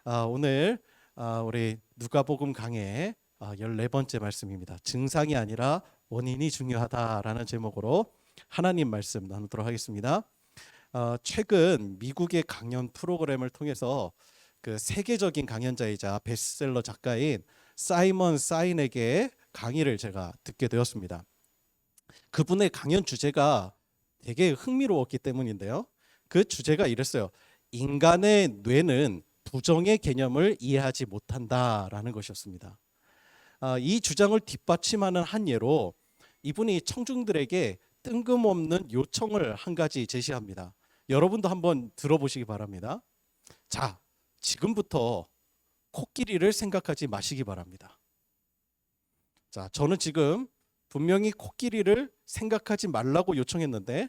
오늘 우리 누가복음 강의 14번째 말씀입니다. 증상이 아니라 원인이 중요하다라는 제목으로 하나님 말씀 나누도록 하겠습니다. 최근 미국의 강연 프로그램을 통해서 그 세계적인 강연자이자 베스트셀러 작가인 사이먼 사인에게 강의를 제가 듣게 되었습니다. 그분의 강연 주제가 되게 흥미로웠기 때문인데요. 그 주제가 이랬어요. 인간의 뇌는 부정의 개념을 이해하지 못한다라는 것이었습니다. 이 주장을 뒷받침하는 한 예로 이분이 청중들에게 뜬금없는 요청을 한 가지 제시합니다. 여러분도 한번 들어보시기 바랍니다. 자, 지금부터 코끼리를 생각하지 마시기 바랍니다. 자, 저는 지금 분명히 코끼리를 생각하지 말라고 요청했는데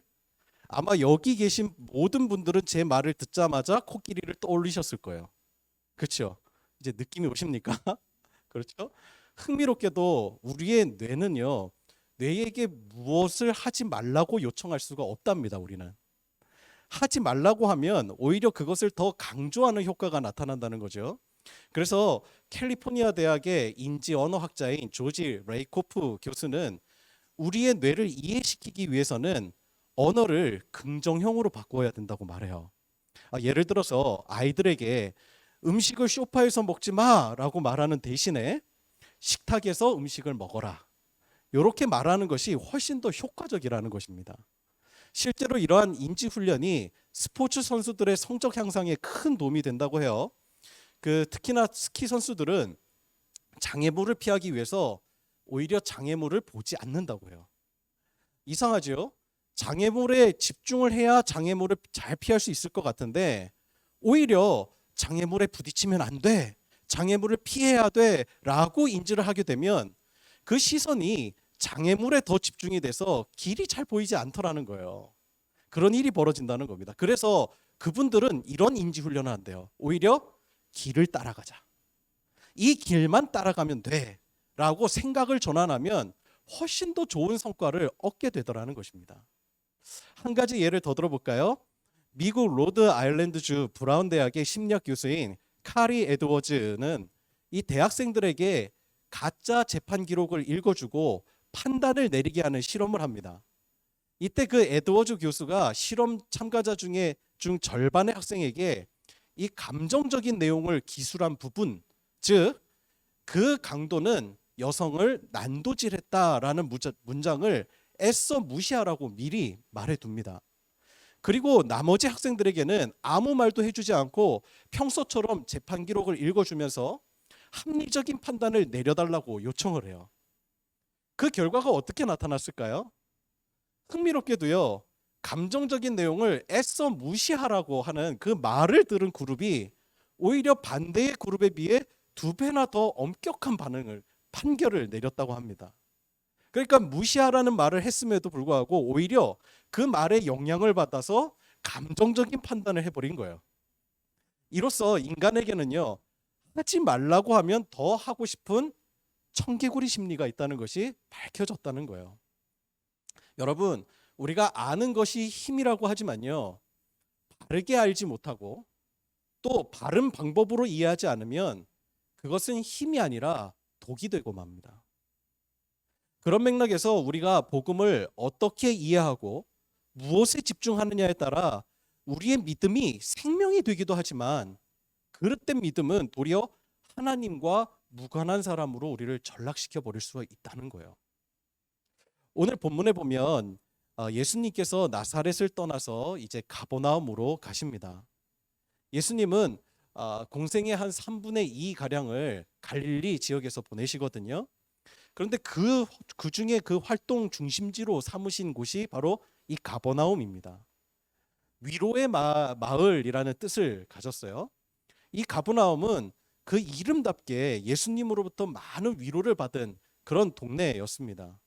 아마 여기 계신 모든 분들은 제 말을 듣자마자 코끼리를 떠올리셨을 거예요. 그렇죠? 이제 느낌이 오십니까? 그렇죠? 흥미롭게도 우리의 뇌는요, 뇌에게 무엇을 하지 말라고 요청할 수가 없답니다. 우리는 하지 말라고 하면 오히려 그것을 더 강조하는 효과가 나타난다는 거죠. 그래서 캘리포니아 대학의 인지 언어학자인 조지 레이코프 교수는 우리의 뇌를 이해시키기 위해서는 언어를 긍정형으로 바꿔야 된다고 말해요. 예를 들어서 아이들에게 음식을 소파에서 먹지 마라고 말하는 대신에 식탁에서 음식을 먹어라, 이렇게 말하는 것이 훨씬 더 효과적이라는 것입니다. 실제로 이러한 인지 훈련이 스포츠 선수들의 성적 향상에 큰 도움이 된다고 해요. 특히나 스키 선수들은 장애물을 피하기 위해서 오히려 장애물을 보지 않는다고 해요. 이상하죠? 장애물에 집중을 해야 장애물을 잘 피할 수 있을 것 같은데 오히려 장애물에 부딪히면 안 돼, 장애물을 피해야 돼 라고 인지를 하게 되면 그 시선이 장애물에 더 집중이 돼서 길이 잘 보이지 않더라는 거예요. 그런 일이 벌어진다는 겁니다. 그래서 그분들은 이런 인지 훈련을 한대요. 오히려 길을 따라가자, 이 길만 따라가면 돼 라고 생각을 전환하면 훨씬 더 좋은 성과를 얻게 되더라는 것입니다. 한 가지 예를 더 들어볼까요? 미국 로드 아일랜드주 브라운 대학의 심리학 교수인 카리 에드워즈는 이 대학생들에게 가짜 재판 기록을 읽어주고 판단을 내리게 하는 실험을 합니다. 이때 그 에드워즈 교수가 실험 참가자 중 절반의 학생에게 이 감정적인 내용을 기술한 부분, 즉 그 강도는 여성을 난도질했다라는 문장을 애써 무시하라고 미리 말해둡니다. 그리고 나머지 학생들에게는 아무 말도 해주지 않고 평소처럼 재판 기록을 읽어주면서 합리적인 판단을 내려달라고 요청을 해요. 그 결과가 어떻게 나타났을까요? 흥미롭게도요, 감정적인 내용을 애써 무시하라고 하는 그 말을 들은 그룹이 오히려 반대의 그룹에 비해 2배나 더 엄격한 판결을 내렸다고 합니다. 그러니까 무시하라는 말을 했음에도 불구하고 오히려 그 말에 영향을 받아서 감정적인 판단을 해버린 거예요. 이로써 인간에게는요, 하지 말라고 하면 더 하고 싶은 청개구리 심리가 있다는 것이 밝혀졌다는 거예요. 여러분, 우리가 아는 것이 힘이라고 하지만요, 바르게 알지 못하고 또 바른 방법으로 이해하지 않으면 그것은 힘이 아니라 독이 되고 맙니다. 그런 맥락에서 우리가 복음을 어떻게 이해하고 무엇에 집중하느냐에 따라 우리의 믿음이 생명이 되기도 하지만 그릇된 믿음은 도리어 하나님과 무관한 사람으로 우리를 전락시켜 버릴 수가 있다는 거예요. 오늘 본문에 보면 예수님께서 나사렛을 떠나서 이제 가버나움으로 가십니다. 예수님은 공생의 한 3분의 2 가량을 갈릴리 지역에서 보내시거든요. 그런데 그 중에 그 활동 중심지로 삼으신 곳이 바로 이 가버나움입니다. 위로의 마을이라는 뜻을 가졌어요. 이 가버나움은 그 이름답게 예수님으로부터 많은 위로를 받은 그런 동네였습니다.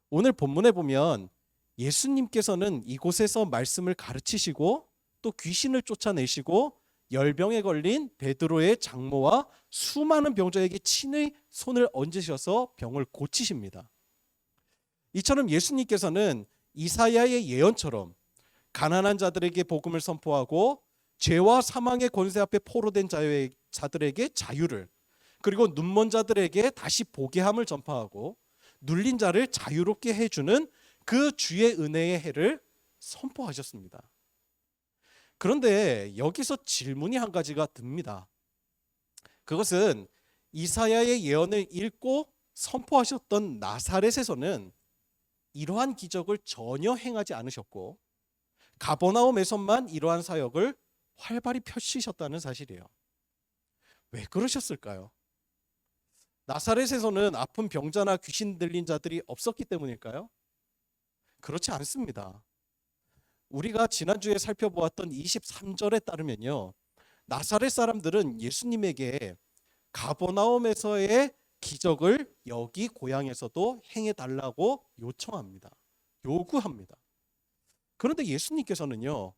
오늘 본문에 보면 예수님께서는 이곳에서 말씀을 가르치시고 또 귀신을 쫓아내시고 열병에 걸린 베드로의 장모와 수많은 병자에게 친히 손을 얹으셔서 병을 고치십니다. 이처럼 예수님께서는 이사야의 예언처럼 가난한 자들에게 복음을 선포하고 죄와 사망의 권세 앞에 포로된 자들에게 자유를, 그리고 눈먼 자들에게 다시 보게 함을 전파하고 눌린 자를 자유롭게 해주는 그 주의 은혜의 해를 선포하셨습니다. 그런데 여기서 질문이 한 가지가 듭니다. 그것은 이사야의 예언을 읽고 선포하셨던 나사렛에서는 이러한 기적을 전혀 행하지 않으셨고 가버나움에서만 이러한 사역을 활발히 펼치셨다는 사실이에요. 왜 그러셨을까요? 나사렛에서는 아픈 병자나 귀신 들린 자들이 없었기 때문일까요? 그렇지 않습니다. 우리가 지난주에 살펴보았던 23절에 따르면요, 나사렛 사람들은 예수님에게 가버나움에서의 기적을 여기 고향에서도 행해달라고 요청합니다. 요구합니다. 그런데 예수님께서는요,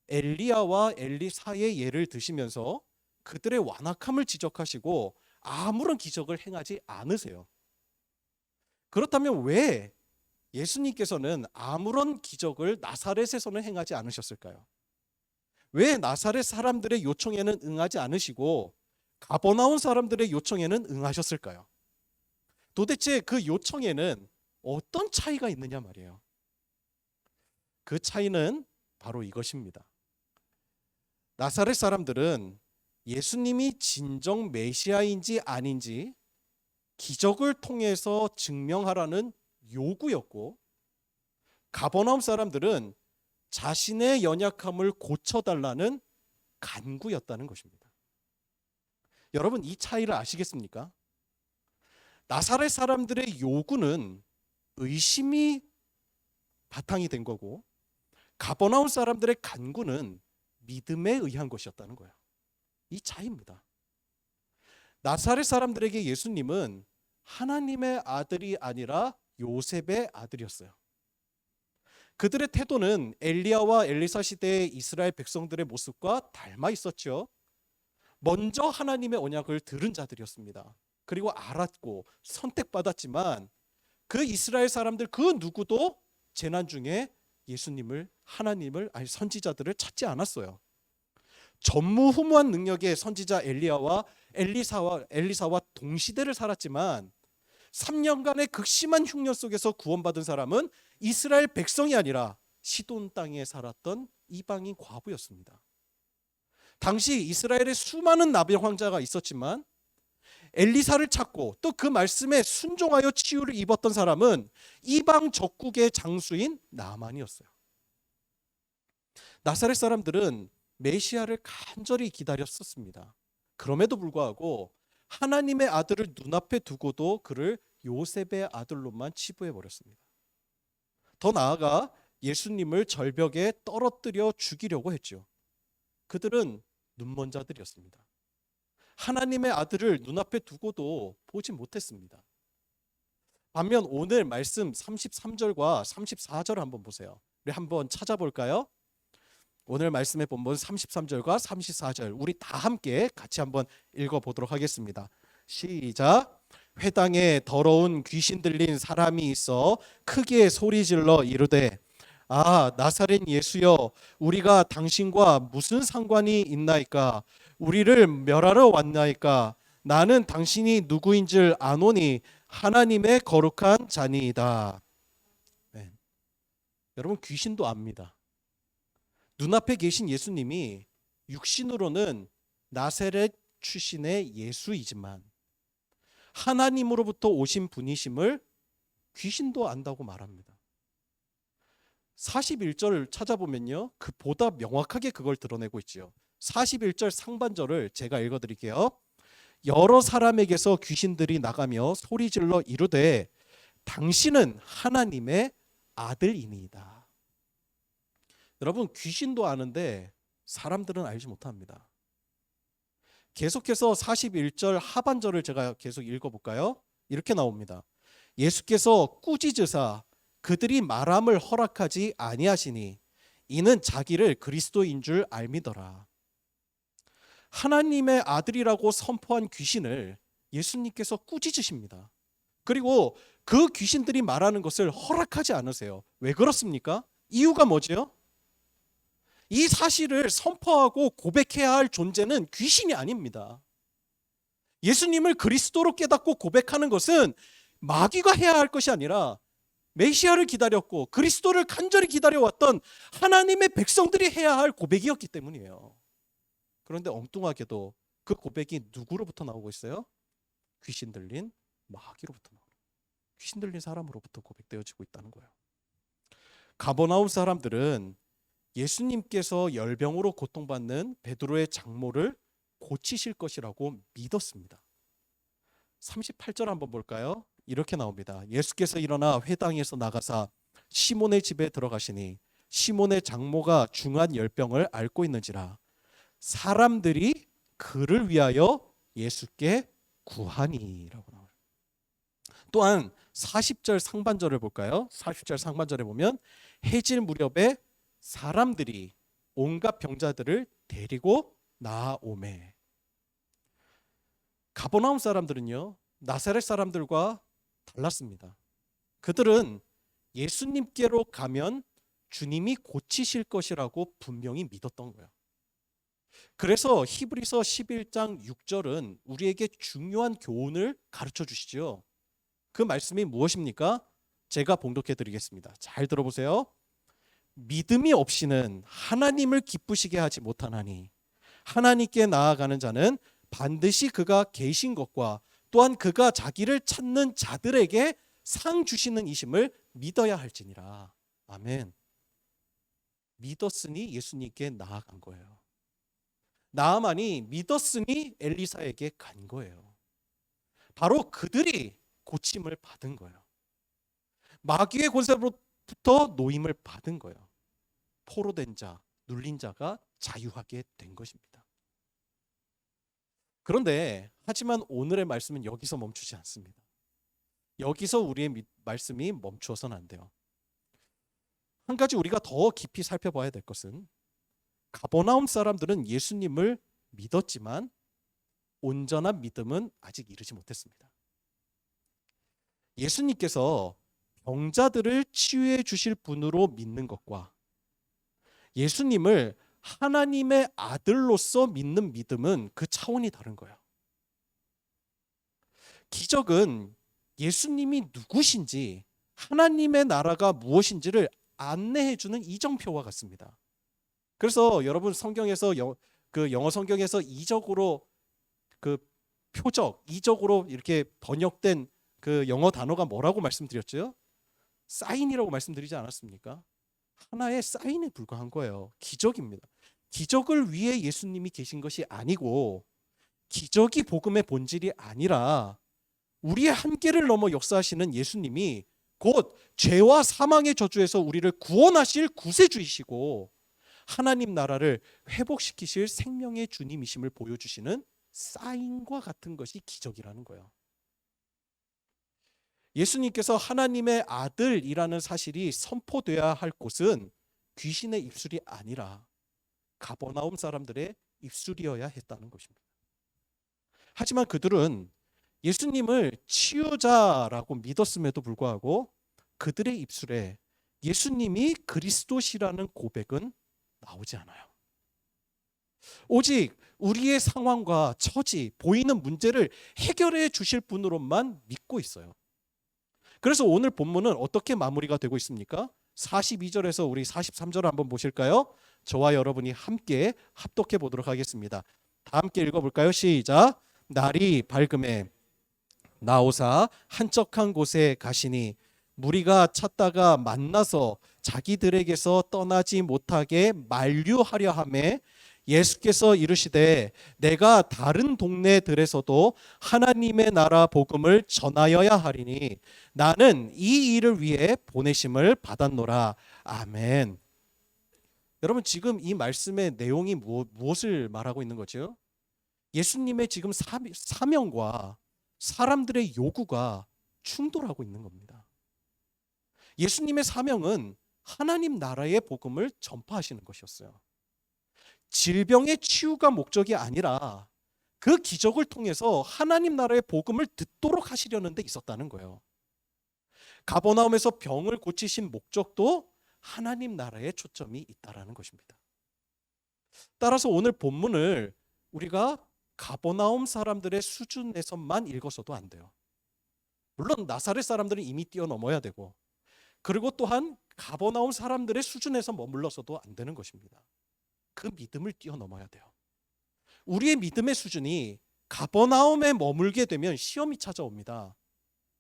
엘리야와 엘리사의 예를 드시면서 그들의 완악함을 지적하시고 아무런 기적을 행하지 않으세요. 그렇다면 왜 예수님께서는 아무런 기적을 나사렛에서는 행하지 않으셨을까요? 왜 나사렛 사람들의 요청에는 응하지 않으시고 가버나움 사람들의 요청에는 응하셨을까요? 도대체 그 요청에는 어떤 차이가 있느냐 말이에요. 그 차이는 바로 이것입니다. 나사렛 사람들은 예수님이 진정 메시아인지 아닌지 기적을 통해서 증명하라는 요구였고, 가버나움 사람들은 자신의 연약함을 고쳐달라는 간구였다는 것입니다. 여러분, 이 차이를 아시겠습니까? 나사렛 사람들의 요구는 의심이 바탕이 된 거고, 가버나움 사람들의 간구는 믿음에 의한 것이었다는 거예요. 이 차이입니다. 나사렛 사람들에게 예수님은 하나님의 아들이 아니라 요셉의 아들이었어요. 그들의 태도는 엘리야와 엘리사 시대의 이스라엘 백성들의 모습과 닮아 있었죠. 먼저 하나님의 언약을 들은 자들이었습니다. 그리고 알았고 선택받았지만 그 이스라엘 사람들 그 누구도 재난 중에 예수님을, 하나님을, 아니 선지자들을 찾지 않았어요. 전무후무한 능력의 선지자 엘리야와 엘리사와 동시대를 살았지만 3년간의 극심한 흉년 속에서 구원받은 사람은 이스라엘 백성이 아니라 시돈 땅에 살았던 이방인 과부였습니다. 당시 이스라엘에 수많은 나병 환자가 있었지만 엘리사를 찾고 또 그 말씀에 순종하여 치유를 입었던 사람은 이방 적국의 장수인 나만이었어요. 나사렛 사람들은 메시아를 간절히 기다렸었습니다. 그럼에도 불구하고 하나님의 아들을 눈앞에 두고도 그를 요셉의 아들로만 치부해 버렸습니다. 더 나아가 예수님을 절벽에 떨어뜨려 죽이려고 했죠. 그들은 눈먼 자들이었습니다. 하나님의 아들을 눈앞에 두고도 보지 못했습니다. 반면 오늘 말씀 33절과 34절을 한번 보세요. 우리 한번 찾아볼까요? 오늘 말씀의 본문 33절과 34절 우리 다 함께 같이 한번 읽어보도록 하겠습니다. 시작. 회당에 더러운 귀신 들린 사람이 있어 크게 소리질러 이르되 아 나사렛 예수여 우리가 당신과 무슨 상관이 있나이까 우리를 멸하러 왔나이까 나는 당신이 누구인 줄 아노니 하나님의 거룩한 자니이다. 네. 여러분 귀신도 압니다. 눈앞에 계신 예수님이 육신으로는 나사렛 출신의 예수이지만 하나님으로부터 오신 분이심을 귀신도 안다고 말합니다. 41절 찾아보면요, 그보다 명확하게 그걸 드러내고 있지요. 41절 상반절을 제가 읽어드릴게요. 여러 사람에게서 귀신들이 나가며 소리질러 이르되 당신은 하나님의 아들이니이다. 여러분 귀신도 아는데 사람들은 알지 못합니다. 계속해서 41절 하반절을 제가 계속 읽어볼까요? 이렇게 나옵니다. 예수께서 꾸짖으사 그들이 말함을 허락하지 아니하시니 이는 자기를 그리스도인 줄 알미더라. 하나님의 아들이라고 선포한 귀신을 예수님께서 꾸짖으십니다. 그리고 그 귀신들이 말하는 것을 허락하지 않으세요. 왜 그렇습니까? 이유가 뭐죠? 이 사실을 선포하고 고백해야 할 존재는 귀신이 아닙니다. 예수님을 그리스도로 깨닫고 고백하는 것은 마귀가 해야 할 것이 아니라 메시아를 기다렸고 그리스도를 간절히 기다려왔던 하나님의 백성들이 해야 할 고백이었기 때문이에요. 그런데 엉뚱하게도 그 고백이 누구로부터 나오고 있어요? 귀신 들린 마귀로부터 나오고, 귀신 들린 사람으로부터 고백되어지고 있다는 거예요. 가버나움 사람들은 예수님께서 열병으로 고통받는 베드로의 장모를 고치실 것이라고 믿었습니다. 38절 한번 볼까요? 이렇게 나옵니다. 예수께서 일어나 회당에서 나가사 시몬의 집에 들어가시니 시몬의 장모가 중한 열병을 앓고 있는지라 사람들이 그를 위하여 예수께 구하니라고 나와요. 또한 40절 상반절을 볼까요? 40절 상반절에 보면 해질 무렵에 사람들이 온갖 병자들을 데리고 나아오매. 가버나움 사람들은요, 나사렛 사람들과 달랐습니다. 그들은 예수님께로 가면 주님이 고치실 것이라고 분명히 믿었던 거예요. 그래서 히브리서 11장 6절은 우리에게 중요한 교훈을 가르쳐 주시죠. 그 말씀이 무엇입니까? 제가 봉독해 드리겠습니다. 잘 들어보세요. 믿음이 없이는 하나님을 기쁘시게 하지 못하나니 하나님께 나아가는 자는 반드시 그가 계신 것과 또한 그가 자기를 찾는 자들에게 상 주시는 이심을 믿어야 할지니라. 아멘. 믿었으니 예수님께 나아간 거예요. 나아만이 믿었으니 엘리사에게 간 거예요. 바로 그들이 고침을 받은 거예요. 마귀의 권세로부터 노임을 받은 거예요. 포로된 자, 눌린 자가 자유하게 된 것입니다. 그런데 하지만 오늘의 말씀은 여기서 멈추지 않습니다. 여기서 우리의 말씀이 멈추어서는 안 돼요. 한 가지 우리가 더 깊이 살펴봐야 될 것은 가버나움 사람들은 예수님을 믿었지만 온전한 믿음은 아직 이르지 못했습니다. 예수님께서 병자들을 치유해 주실 분으로 믿는 것과 예수님을 하나님의 아들로서 믿는 믿음은 그 차원이 다른 거예요. 기적은 예수님이 누구신지 하나님의 나라가 무엇인지를 안내해 주는 이정표와 같습니다. 그래서 여러분 성경에서 영어 성경에서 이적으로 그 표적, 이적으로 이렇게 번역된 그 영어 단어가 뭐라고 말씀드렸죠? 사인이라고 말씀드리지 않았습니까? 하나의 사인에 불과한 거예요. 기적입니다. 기적을 위해 예수님이 계신 것이 아니고 기적이 복음의 본질이 아니라 우리의 한계를 넘어 역사하시는 예수님이 곧 죄와 사망의 저주에서 우리를 구원하실 구세주이시고 하나님 나라를 회복시키실 생명의 주님이심을 보여주시는 사인과 같은 것이 기적이라는 거예요. 예수님께서 하나님의 아들이라는 사실이 선포되어야 할 곳은 귀신의 입술이 아니라 가버나움 사람들의 입술이어야 했다는 것입니다. 하지만 그들은 예수님을 치유자라고 믿었음에도 불구하고 그들의 입술에 예수님이 그리스도시라는 고백은 나오지 않아요. 오직 우리의 상황과 처지, 보이는 문제를 해결해 주실 분으로만 믿고 있어요. 그래서 오늘 본문은 어떻게 마무리가 되고 있습니까? 42절에서 우리 43절을 한번 보실까요? 저와 여러분이 함께 합독해 보도록 하겠습니다. 다 함께 읽어볼까요? 시작. 날이 밝음에 나오사 한적한 곳에 가시니 무리가 찾다가 만나서 자기들에게서 떠나지 못하게 만류하려 하매 예수께서 이르시되 내가 다른 동네들에서도 하나님의 나라 복음을 전하여야 하리니 나는 이 일을 위해 보내심을 받았노라. 아멘. 여러분 지금 이 말씀의 내용이 무엇을 말하고 있는 거죠? 예수님의 지금 사명과 사람들의 요구가 충돌하고 있는 겁니다. 예수님의 사명은 하나님 나라의 복음을 전파하시는 것이었어요. 질병의 치유가 목적이 아니라 그 기적을 통해서 하나님 나라의 복음을 듣도록 하시려는 데 있었다는 거예요. 가버나움에서 병을 고치신 목적도 하나님 나라에 초점이 있다라는 것입니다. 따라서 오늘 본문을 우리가 가버나움 사람들의 수준에서만 읽어서도 안 돼요. 물론 나사렛 사람들은 이미 뛰어넘어야 되고, 그리고 또한 가버나움 사람들의 수준에서 머물러서도 안 되는 것입니다. 그 믿음을 뛰어넘어야 돼요. 우리의 믿음의 수준이 가버나움에 머물게 되면 시험이 찾아옵니다.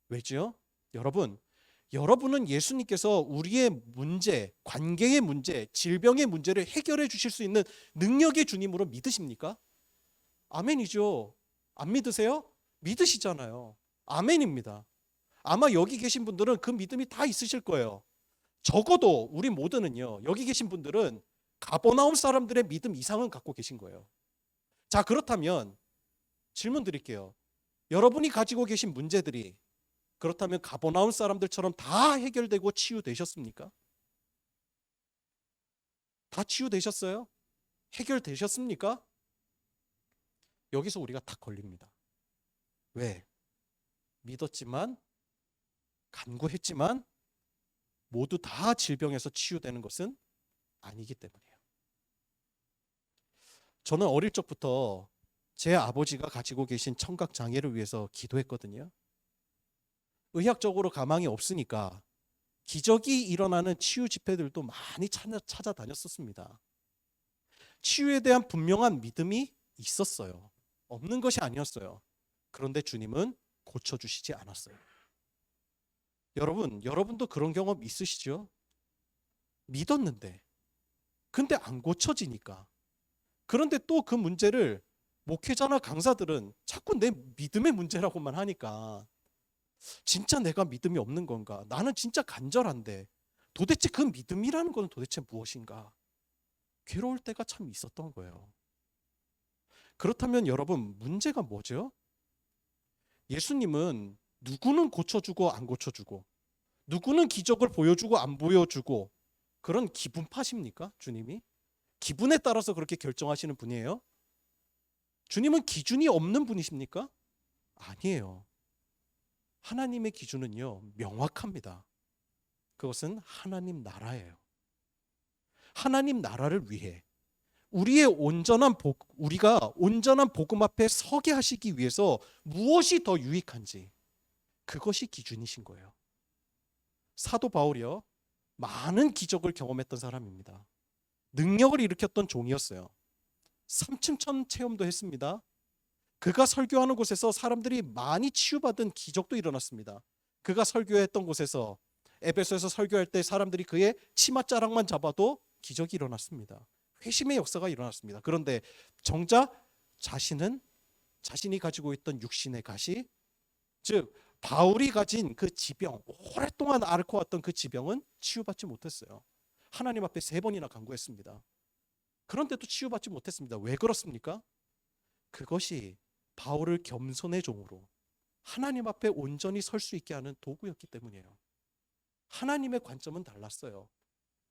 왜죠? 여러분은 예수님께서 우리의 문제, 관계의 문제, 질병의 문제를 해결해 주실 수 있는 능력의 주님으로 믿으십니까? 아멘이죠. 안 믿으세요? 믿으시잖아요. 아멘입니다. 아마 여기 계신 분들은 그 믿음이 다 있으실 거예요. 적어도 우리 모두는요, 여기 계신 분들은 가버나움 사람들의 믿음 이상은 갖고 계신 거예요. 자, 그렇다면 질문 드릴게요. 여러분이 가지고 계신 문제들이 그렇다면 가버나움 사람들처럼 다 해결되고 치유되셨습니까? 다 치유되셨어요? 해결되셨습니까? 여기서 우리가 딱 걸립니다. 왜? 믿었지만, 간구했지만 모두 다 질병에서 치유되는 것은 아니기 때문이에요. 저는 어릴 적부터 제 아버지가 가지고 계신 청각 장애를 위해서 기도했거든요. 의학적으로 가망이 없으니까 기적이 일어나는 치유 집회들도 많이 찾아다녔었습니다. 치유에 대한 분명한 믿음이 있었어요. 없는 것이 아니었어요. 그런데 주님은 고쳐주시지 않았어요. 여러분도 그런 경험 있으시죠? 믿었는데, 근데 안 고쳐지니까. 그런데 또 그 문제를 목회자나 강사들은 자꾸 내 믿음의 문제라고만 하니까 진짜 내가 믿음이 없는 건가? 나는 진짜 간절한데 도대체 그 믿음이라는 것은 도대체 무엇인가? 괴로울 때가 참 있었던 거예요. 그렇다면 여러분, 문제가 뭐죠? 예수님은 누구는 고쳐주고 안 고쳐주고, 누구는 기적을 보여주고 안 보여주고, 그런 기분파십니까? 주님이? 기분에 따라서 그렇게 결정하시는 분이에요? 주님은 기준이 없는 분이십니까? 아니에요. 하나님의 기준은요, 명확합니다. 그것은 하나님 나라예요. 하나님 나라를 위해 우리가 온전한 복음 앞에 서게 하시기 위해서 무엇이 더 유익한지, 그것이 기준이신 거예요. 사도 바울이요, 많은 기적을 경험했던 사람입니다. 능력을 일으켰던 종이었어요. 삼층천 체험도 했습니다. 그가 설교하는 곳에서 사람들이 많이 치유받은 기적도 일어났습니다. 그가 설교했던 곳에서, 에베소에서 설교할 때 사람들이 그의 치맛자락만 잡아도 기적이 일어났습니다. 회심의 역사가 일어났습니다. 그런데 정작 자신이 가지고 있던 육신의 가시, 즉 바울이 가진 그 지병, 오랫동안 앓고 왔던 그 지병은 치유받지 못했어요. 하나님 앞에 3번이나 간구했습니다. 그런데도 치유받지 못했습니다. 왜 그렇습니까? 그것이 바울을 겸손의 종으로 하나님 앞에 온전히 설 수 있게 하는 도구였기 때문이에요. 하나님의 관점은 달랐어요.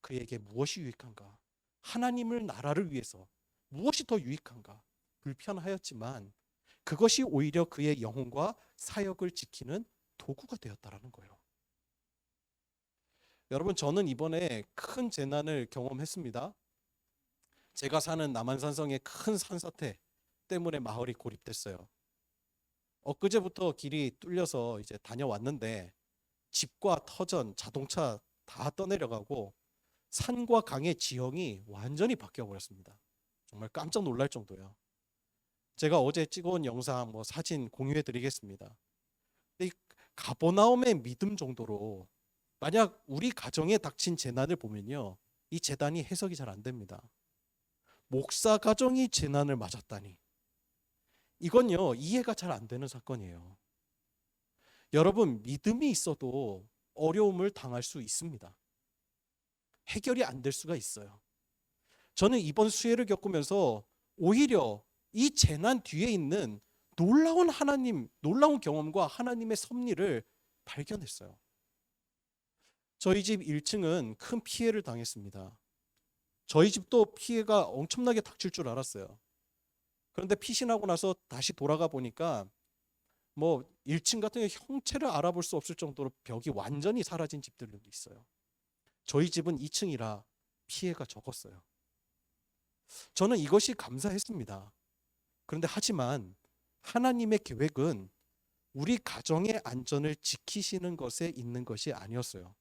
그에게 무엇이 유익한가? 하나님을 나라를 위해서 무엇이 더 유익한가? 불편하였지만 그것이 오히려 그의 영혼과 사역을 지키는 도구가 되었다라는 거예요. 여러분, 저는 이번에 큰 재난을 경험했습니다. 제가 사는 남한산성의 큰 산사태 때문에 마을이 고립됐어요. 엊그제부터 길이 뚫려서 이제 다녀왔는데 집과 터전, 자동차 다 떠내려가고 산과 강의 지형이 완전히 바뀌어버렸습니다. 정말 깜짝 놀랄 정도예요. 제가 어제 찍어온 영상, 사진 공유해드리겠습니다. 이 가버나움의 믿음 정도로 만약 우리 가정에 닥친 재난을 보면요, 이 재난이 해석이 잘 안 됩니다. 목사 가정이 재난을 맞았다니, 이건요 이해가 잘 안 되는 사건이에요. 여러분, 믿음이 있어도 어려움을 당할 수 있습니다. 해결이 안 될 수가 있어요. 저는 이번 수해를 겪으면서 오히려 이 재난 뒤에 있는 놀라운 경험과 하나님의 섭리를 발견했어요. 저희 집 1층은 큰 피해를 당했습니다. 저희 집도 피해가 엄청나게 닥칠 줄 알았어요. 그런데 피신하고 나서 다시 돌아가 보니까 1층 같은 경우 형체를 알아볼 수 없을 정도로 벽이 완전히 사라진 집들도 있어요. 저희 집은 2층이라 피해가 적었어요. 저는 이것이 감사했습니다. 그런데 하지만 하나님의 계획은 우리 가정의 안전을 지키시는 것에 있는 것이 아니었어요.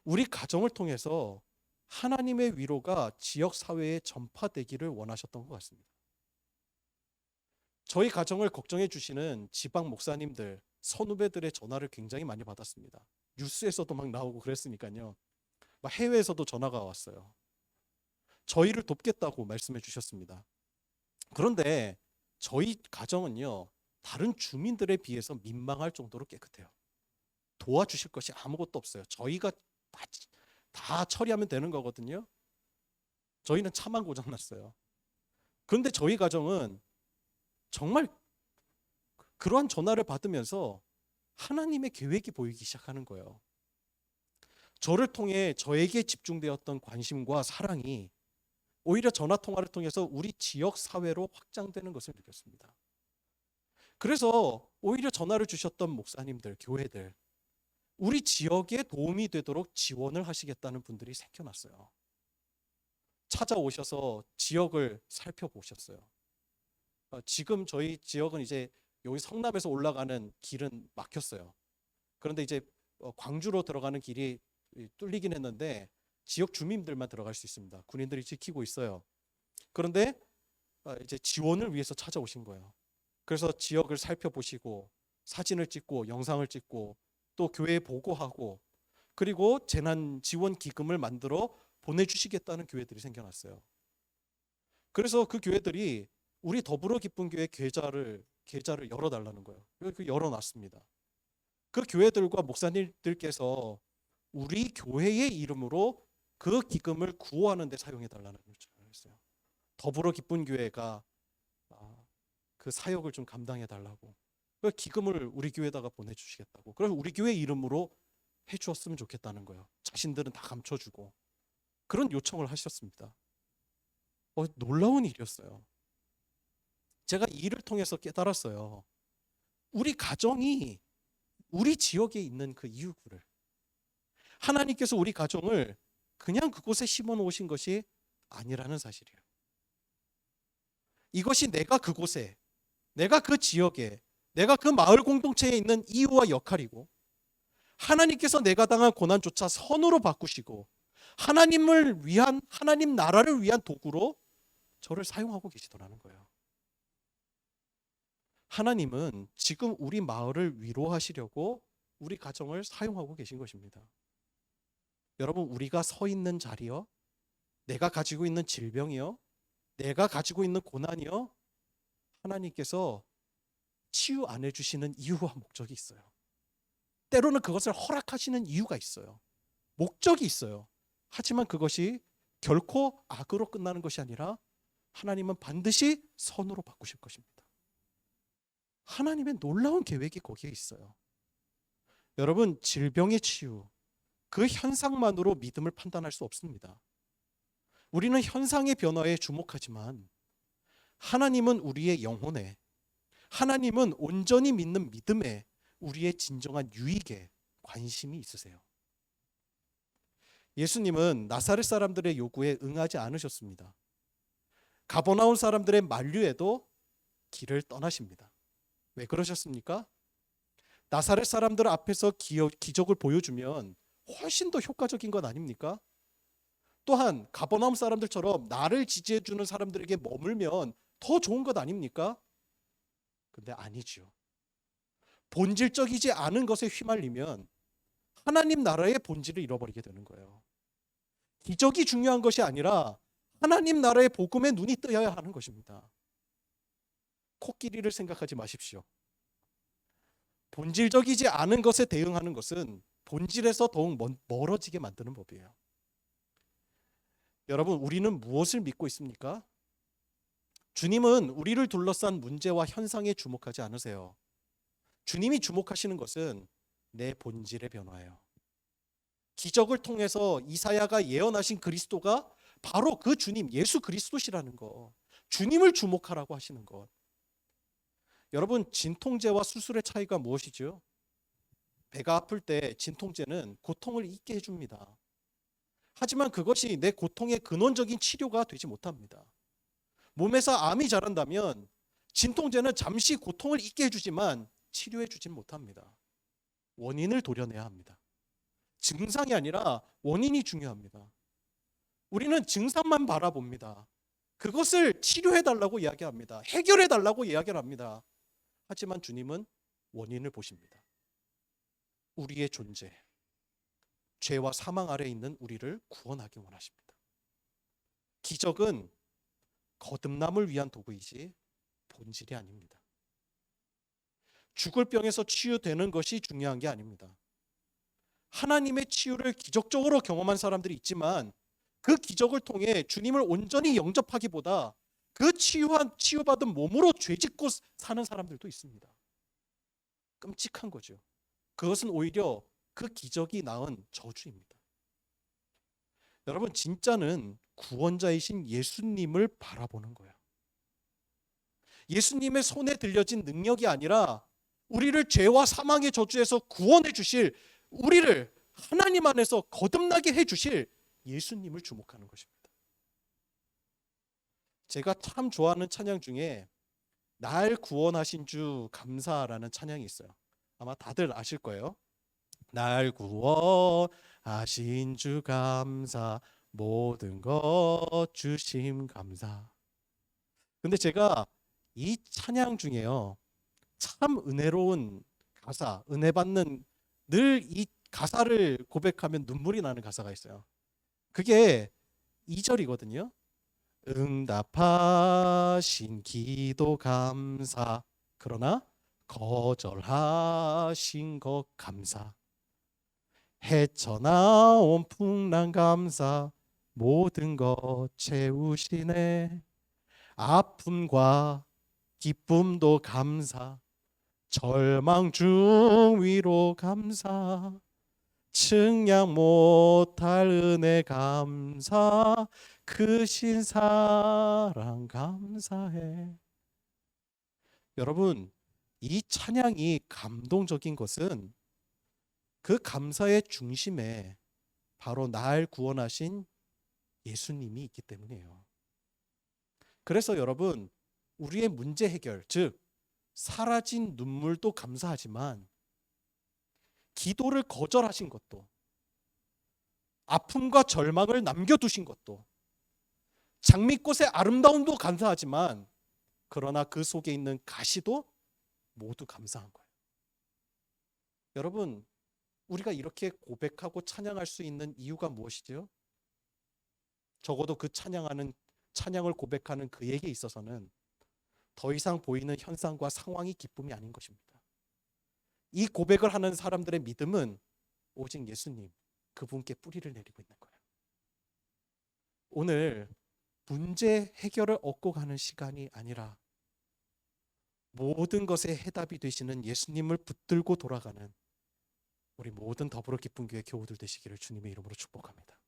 우리 가정을 통해서 하나님의 위로가 지역 사회에 전파되기를 원하셨던 것 같습니다. 저희 가정을 걱정해 주시는 지방 목사님들, 선후배들의 전화를 굉장히 많이 받았습니다. 뉴스에서도 막 나오고 그랬으니까요. 막 해외에서도 전화가 왔어요. 저희를 돕겠다고 말씀해 주셨습니다. 그런데 저희 가정은요, 다른 주민들에 비해서 민망할 정도로 깨끗해요. 도와주실 것이 아무것도 없어요. 저희가 다 처리하면 되는 거거든요. 저희는 차만 고장났어요. 그런데 저희 가정은 정말 그러한 전화를 받으면서 하나님의 계획이 보이기 시작하는 거예요. 저를 통해 저에게 집중되었던 관심과 사랑이 오히려 전화 통화를 통해서 우리 지역 사회로 확장되는 것을 느꼈습니다. 그래서 오히려 전화를 주셨던 목사님들, 교회들, 우리 지역에 도움이 되도록 지원을 하시겠다는 분들이 생겨났어요. 찾아오셔서 지역을 살펴보셨어요. 지금 저희 지역은 이제 여기 성남에서 올라가는 길은 막혔어요. 그런데 이제 광주로 들어가는 길이 뚫리긴 했는데 지역 주민들만 들어갈 수 있습니다. 군인들이 지키고 있어요. 그런데 이제 지원을 위해서 찾아오신 거예요. 그래서 지역을 살펴보시고 사진을 찍고 영상을 찍고 또 교회에 보고하고 그리고 재난 지원 기금을 만들어 보내주시겠다는 교회들이 생겨났어요. 그래서 그 교회들이 우리 더불어 기쁜 교회 계좌를 열어달라는 거예요. 그 열어놨습니다. 그 교회들과 목사님들께서 우리 교회의 이름으로 그 기금을 구호하는 데 사용해달라는 요청을 했어요. 더불어 기쁜 교회가 그 사역을 좀 감당해달라고. 그 기금을 우리 교회에다가 보내주시겠다고. 그래서 우리 교회 이름으로 해주었으면 좋겠다는 거예요. 자신들은 다 감춰주고. 그런 요청을 하셨습니다. 놀라운 일이었어요. 제가 이 일을 통해서 깨달았어요. 우리 가정이 우리 지역에 있는 그 이유를 하나님께서 우리 가정을 그냥 그곳에 심어 놓으신 것이 아니라는 사실이에요. 이것이 내가 그곳에, 내가 그 지역에, 내가 그 마을 공동체에 있는 이유와 역할이고 하나님께서 내가 당한 고난조차 선으로 바꾸시고 하나님을 위한, 하나님 나라를 위한 도구로 저를 사용하고 계시더라는 거예요. 하나님은 지금 우리 마을을 위로하시려고 우리 가정을 사용하고 계신 것입니다. 여러분, 우리가 서 있는 자리요, 내가 가지고 있는 질병이요, 내가 가지고 있는 고난이요, 하나님께서 치유 안 해주시는 이유와 목적이 있어요. 때로는 그것을 허락하시는 이유가 있어요. 목적이 있어요. 하지만 그것이 결코 악으로 끝나는 것이 아니라 하나님은 반드시 선으로 바꾸실 것입니다. 하나님의 놀라운 계획이 거기에 있어요. 여러분, 질병의 치유, 그 현상만으로 믿음을 판단할 수 없습니다. 우리는 현상의 변화에 주목하지만 하나님은 우리의 영혼에, 하나님은 온전히 믿는 믿음에, 우리의 진정한 유익에 관심이 있으세요. 예수님은 나사렛 사람들의 요구에 응하지 않으셨습니다. 가버나움 사람들의 만류에도 길을 떠나십니다. 왜 그러셨습니까? 나사렛 사람들 앞에서 기적을 보여주면 훨씬 더 효과적인 것 아닙니까? 또한 가버나움 사람들처럼 나를 지지해주는 사람들에게 머물면 더 좋은 것 아닙니까? 근데 아니죠. 본질적이지 않은 것에 휘말리면 하나님 나라의 본질을 잃어버리게 되는 거예요. 기적이 중요한 것이 아니라 하나님 나라의 복음에 눈이 뜨여야 하는 것입니다. 코끼리를 생각하지 마십시오. 본질적이지 않은 것에 대응하는 것은 본질에서 더욱 멀어지게 만드는 법이에요. 여러분, 우리는 무엇을 믿고 있습니까? 주님은 우리를 둘러싼 문제와 현상에 주목하지 않으세요. 주님이 주목하시는 것은 내 본질의 변화예요. 기적을 통해서 이사야가 예언하신 그리스도가 바로 그 주님, 예수 그리스도시라는 것, 주님을 주목하라고 하시는 것. 여러분, 진통제와 수술의 차이가 무엇이죠? 배가 아플 때 진통제는 고통을 잊게 해줍니다. 하지만 그것이 내 고통의 근원적인 치료가 되지 못합니다. 몸에서 암이 자란다면 진통제는 잠시 고통을 잊게 해주지만 치료해 주진 못합니다. 원인을 도려내야 합니다. 증상이 아니라 원인이 중요합니다. 우리는 증상만 바라봅니다. 그것을 치료해 달라고 이야기합니다. 해결해 달라고 이야기를 합니다. 하지만 주님은 원인을 보십니다. 우리의 존재, 죄와 사망 아래 있는 우리를 구원하기 원하십니다. 기적은 거듭남을 위한 도구이지 본질이 아닙니다. 죽을 병에서 치유되는 것이 중요한 게 아닙니다. 하나님의 치유를 기적적으로 경험한 사람들이 있지만 그 기적을 통해 주님을 온전히 영접하기보다 그 치유받은 몸으로 죄짓고 사는 사람들도 있습니다. 끔찍한 거죠. 그것은 오히려 그 기적이 낳은 저주입니다. 여러분, 진짜는 구원자이신 예수님을 바라보는 거예요. 예수님의 손에 들려진 능력이 아니라 우리를 죄와 사망의 저주에서 구원해 주실, 우리를 하나님 안에서 거듭나게 해 주실 예수님을 주목하는 것입니다. 제가 참 좋아하는 찬양 중에 날 구원하신 주 감사라는 찬양이 있어요. 아마 다들 아실 거예요. 날 구원하신 주 감사, 모든 것 주심 감사. 근데 제가 이 찬양 중에요, 참 은혜로운 가사, 은혜 받는, 늘 이 가사를 고백하면 눈물이 나는 가사가 있어요. 그게 2절이거든요. 응답하신 기도 감사, 그러나 거절하신 것 감사, 헤쳐나온 풍랑 감사, 모든 것 채우시네. 아픔과 기쁨도 감사, 절망 중 위로 감사, 측량 못할 은혜 감사, 크신 사랑 감사해. 여러분, 이 찬양이 감동적인 것은 그 감사의 중심에 바로 날 구원하신 예수님이 있기 때문이에요. 그래서 여러분, 우리의 문제 해결, 즉 사라진 눈물도 감사하지만 기도를 거절하신 것도, 아픔과 절망을 남겨두신 것도, 장미꽃의 아름다움도 감사하지만 그러나 그 속에 있는 가시도 모두 감사한 거예요. 여러분, 우리가 이렇게 고백하고 찬양할 수 있는 이유가 무엇이죠? 적어도 그 찬양을 고백하는 그에게 있어서는 더 이상 보이는 현상과 상황이 기쁨이 아닌 것입니다. 이 고백을 하는 사람들의 믿음은 오직 예수님, 그분께 뿌리를 내리고 있는 거예요. 오늘 문제 해결을 얻고 가는 시간이 아니라 모든 것의 해답이 되시는 예수님을 붙들고 돌아가는 우리 모든 더불어 기쁜 교회 교우들 되시기를 주님의 이름으로 축복합니다.